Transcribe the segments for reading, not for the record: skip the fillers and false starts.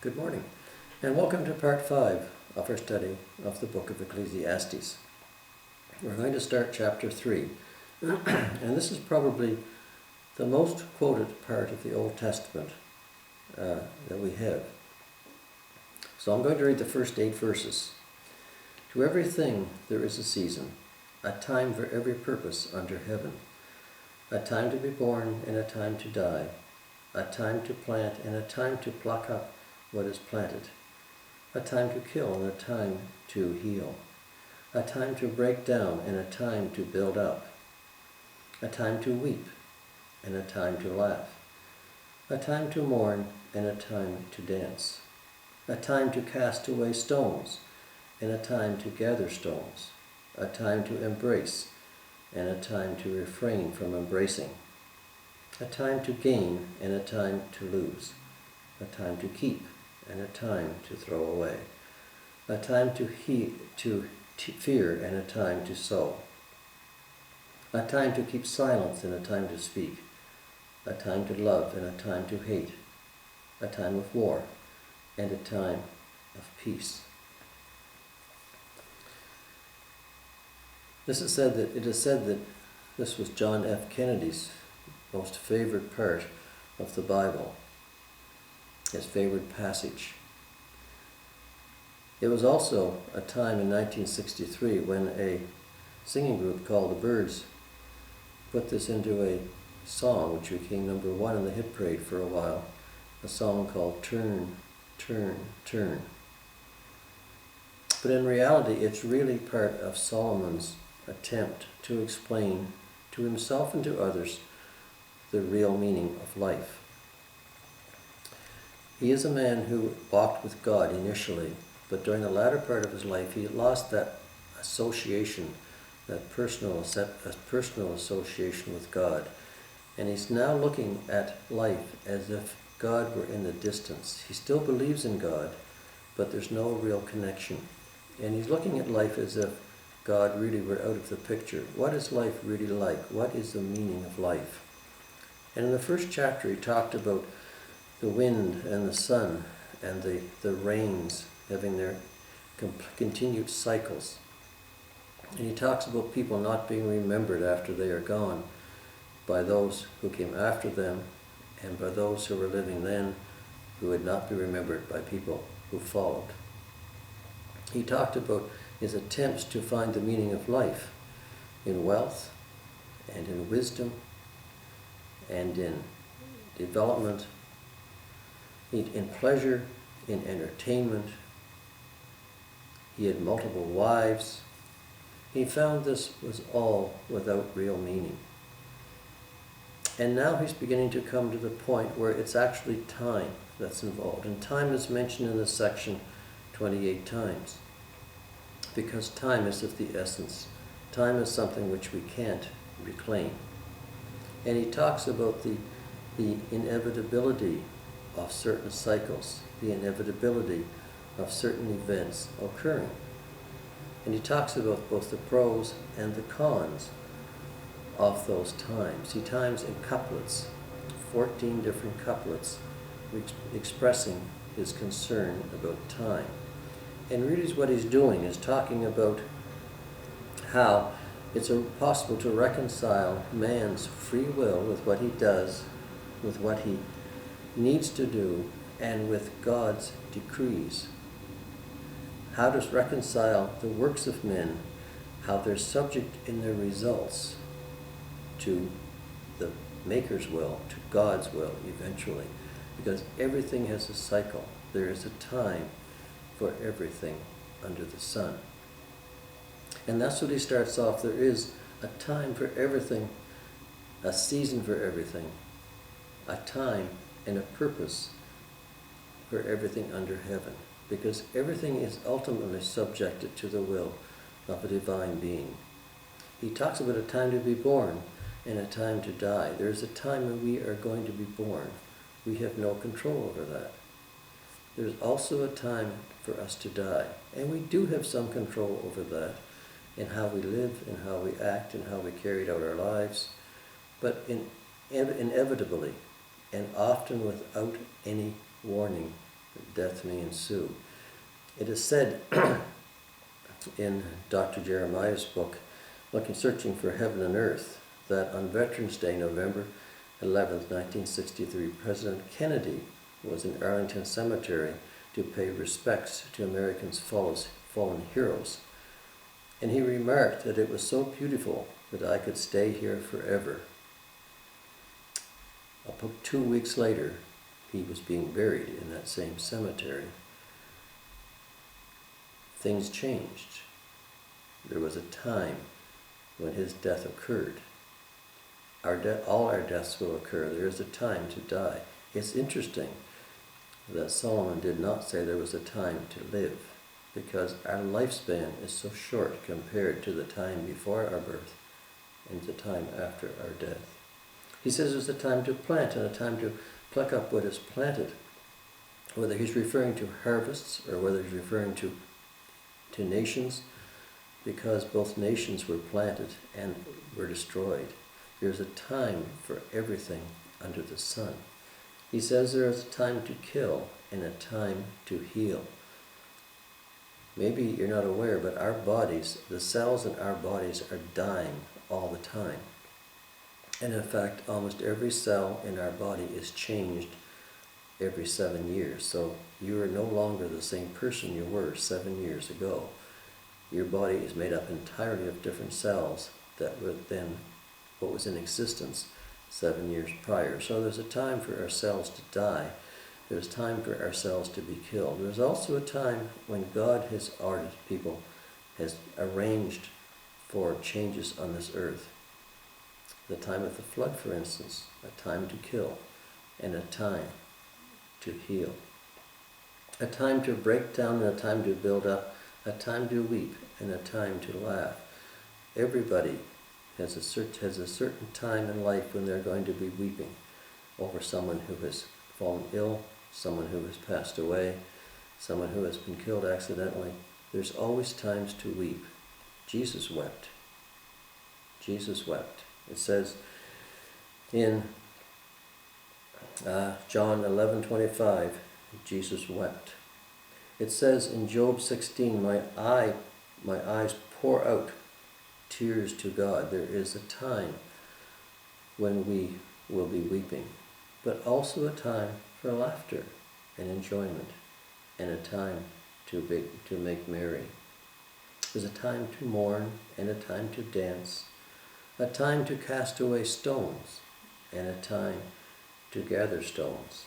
Good morning, and welcome to part 5 of our study of the book of Ecclesiastes. We're going to start chapter 3, and this is probably the most quoted part of the Old Testament that we have. So I'm going to read the first 8 verses. To everything there is a season, a time for every purpose under heaven, a time to be born and a time to die, a time to plant and a time to pluck up what is planted, a time to kill and a time to heal, a time to break down and a time to build up, a time to weep and a time to laugh, a time to mourn and a time to dance, a time to cast away stones and a time to gather stones, a time to embrace and a time to refrain from embracing, a time to gain and a time to lose, a time to keep and a time to throw away, a time to fear and a time to sow, a time to keep silence and a time to speak, a time to love and a time to hate, a time of war and a time of peace. It is said that this was John F. Kennedy's most favorite part of the Bible, his favorite passage. It was also a time in 1963 when a singing group called the Byrds put this into a song which became number 1 in the hit parade for a while, a song called Turn, Turn, Turn. But in reality, it's really part of Solomon's attempt to explain to himself and to others the real meaning of life. He is a man who walked with God initially, but during the latter part of his life he lost that association, that personal association with God. And he's now looking at life as if God were in the distance. He still believes in God, but there's no real connection. And he's looking at life as if God really were out of the picture. What is life really like? What is the meaning of life? And in the first chapter he talked about the wind and the sun and the rains having their continued cycles. And he talks about people not being remembered after they are gone by those who came after them and by those who were living then who would not be remembered by people who followed. He talked about his attempts to find the meaning of life in wealth and in wisdom and in development, in pleasure, in entertainment. He had multiple wives. He found this was all without real meaning. And now he's beginning to come to the point where it's actually time that's involved. And time is mentioned in this section 28 times. Because time is of the essence. Time is something which we can't reclaim. And he talks about the inevitability of certain cycles, the inevitability of certain events occurring. And he talks about both the pros and the cons of those times. He times in couplets, 14 different couplets, expressing his concern about time. And really what he's doing is talking about how it's possible to reconcile man's free will with what he does, with what he needs to do, and with God's decrees. How to reconcile the works of men, how they're subject in their results to the Maker's will, to God's will eventually. Because everything has a cycle. There is a time for everything under the sun. And that's what he starts off. There is a time for everything, a season for everything, a time and a purpose for everything under heaven. Because everything is ultimately subjected to the will of a divine being. He talks about a time to be born and a time to die. There is a time when we are going to be born. We have no control over that. There's also a time for us to die. And we do have some control over that, in how we live, in how we act, in how we carry out our lives. But inevitably, and often without any warning, death may ensue. It is said in Dr. Jeremiah's book, Searching for Heaven and Earth, that on Veterans Day, November 11th, 1963, President Kennedy was in Arlington Cemetery to pay respects to Americans' fallen heroes. And he remarked that it was so beautiful that I could stay here forever. About 2 weeks later, he was being buried in that same cemetery. Things changed. There was a time when his death occurred. All our deaths will occur. There is a time to die. It's interesting that Solomon did not say there was a time to live, because our lifespan is so short compared to the time before our birth and the time after our death. He says there's a time to plant and a time to pluck up what is planted. Whether he's referring to harvests or whether he's referring to nations, because both nations were planted and were destroyed. There's a time for everything under the sun. He says there is a time to kill and a time to heal. Maybe you're not aware, but our bodies, the cells in our bodies are dying all the time. And in fact, almost every cell in our body is changed every 7 years. So you are no longer the same person you were 7 years ago. Your body is made up entirely of different cells that were then what was in existence 7 years prior. So there's a time for our cells to die. There's time for our cells to be killed. There's also a time when God has ordered people, has arranged for changes on this earth. The time of the flood, for instance, a time to kill and a time to heal. A time to break down and a time to build up, a time to weep and a time to laugh. Everybody has a certain time in life when they're going to be weeping over someone who has fallen ill, someone who has passed away, someone who has been killed accidentally. There's always times to weep. Jesus wept. Jesus wept. It says in John 11:25, Jesus wept. It says in Job 16, my eyes pour out tears to God. There is a time when we will be weeping, but also a time for laughter and enjoyment, and a time to make merry. There's a time to mourn and a time to dance, a time to cast away stones and a time to gather stones.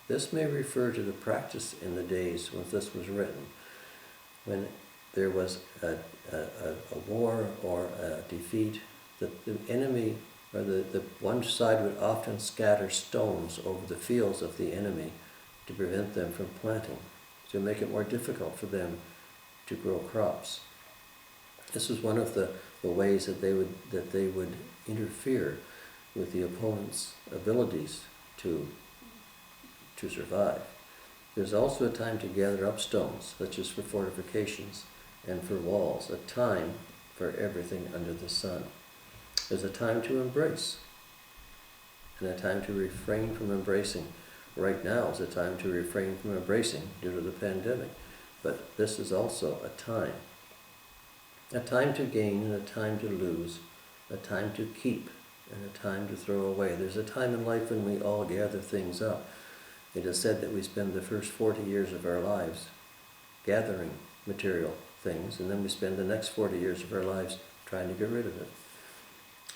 This may refer to the practice in the days when this was written, when there was a war or a defeat, that the enemy, or the one side would often scatter stones over the fields of the enemy to prevent them from planting, to make it more difficult for them to grow crops. This was one of the ways that they would interfere with the opponent's abilities to survive. There's also a time to gather up stones, such as for fortifications and for walls, a time for everything under the sun. There's a time to embrace and a time to refrain from embracing. Right now is a time to refrain from embracing due to the pandemic, but this is also a time to gain and a time to lose, a time to keep and a time to throw away. There's a time in life when we all gather things up. It is said that we spend the first 40 years of our lives gathering material things, and then we spend the next 40 years of our lives trying to get rid of it.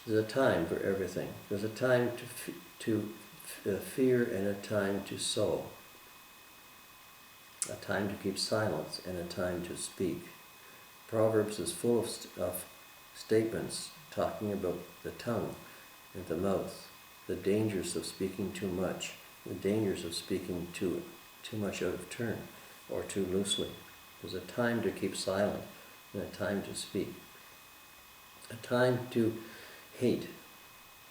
There's a time for everything. There's a time to fear and a time to sow, a time to keep silence and a time to speak. Proverbs is full of statements talking about the tongue and the mouth, the dangers of speaking too much, the dangers of speaking too much out of turn or too loosely. There's a time to keep silent and a time to speak, a time to hate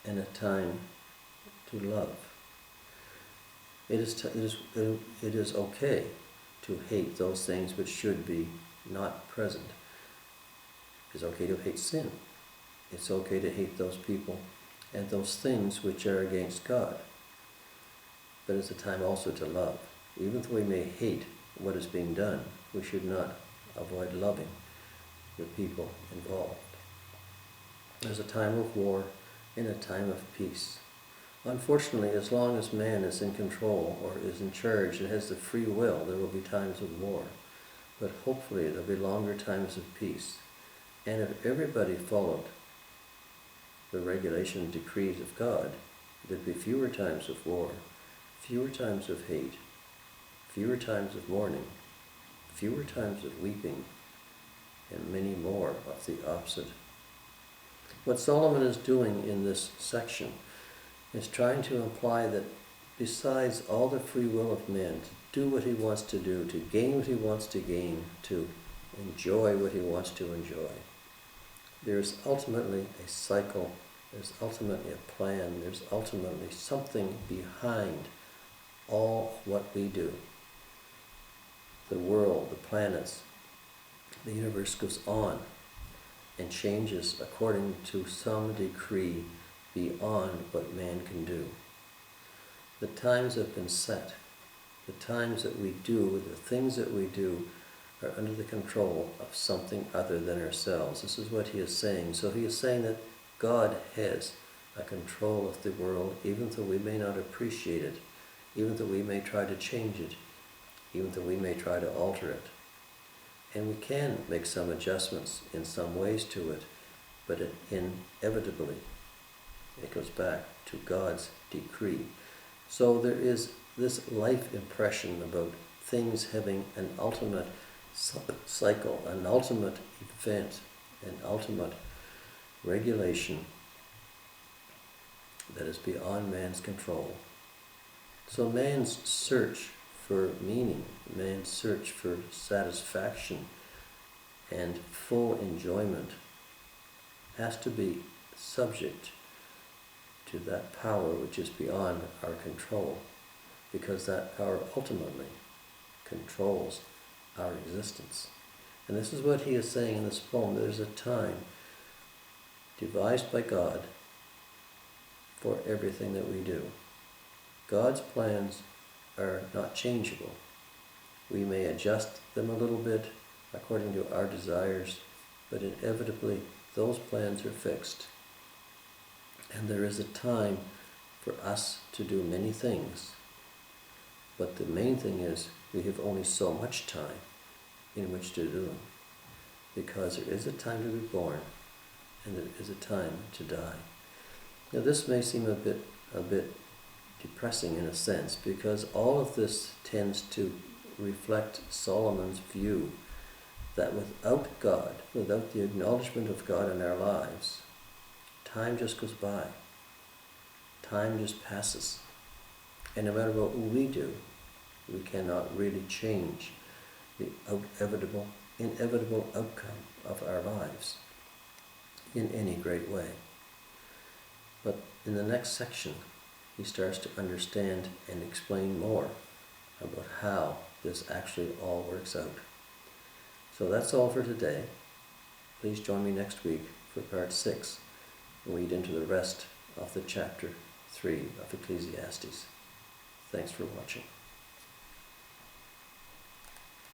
and a time to love. It is okay to hate those things which should be not present. It's okay to hate sin. It's okay to hate those people and those things which are against God. But it's a time also to love. Even though we may hate what is being done, we should not avoid loving the people involved. There's a time of war and a time of peace. Unfortunately, as long as man is in control or is in charge and has the free will, there will be times of war. But hopefully there'll be longer times of peace. And if everybody followed the regulation and decrees of God, there'd be fewer times of war, fewer times of hate, fewer times of mourning, fewer times of weeping, and many more of the opposite. What Solomon is doing in this section is trying to imply that besides all the free will of man to do what he wants to do, to gain what he wants to gain, to enjoy what he wants to enjoy, there's ultimately a cycle, there's ultimately a plan, there's ultimately something behind all what we do. The world, the planets, the universe goes on and changes according to some decree beyond what man can do. The times have been set. The times that we do, the things that we do, are under the control of something other than ourselves. This is what he is saying. So he is saying that God has a control of the world, even though we may not appreciate it, even though we may try to change it, even though we may try to alter it. And we can make some adjustments in some ways to it, but inevitably it goes back to God's decree. So there is this life impression about things having an ultimate cycle, an ultimate event, an ultimate regulation that is beyond man's control. So man's search for meaning, man's search for satisfaction and full enjoyment has to be subject to that power which is beyond our control, because that power ultimately controls our existence. And this is what he is saying in this poem. There's a time devised by God for everything that we do. God's plans are not changeable. We may adjust them a little bit according to our desires, but inevitably those plans are fixed. And there is a time for us to do many things. But the main thing is we have only so much time in which to do them. Because there is a time to be born and there is a time to die. Now this may seem a bit depressing in a sense, because all of this tends to reflect Solomon's view that without God, without the acknowledgement of God in our lives, time just goes by. Time just passes. And no matter what we do, we cannot really change the inevitable outcome of our lives in any great way. But in the next section, he starts to understand and explain more about how this actually all works out. So that's all for today. Please join me next week for part 6 and read into the rest of the chapter 3 of Ecclesiastes. Thanks for watching.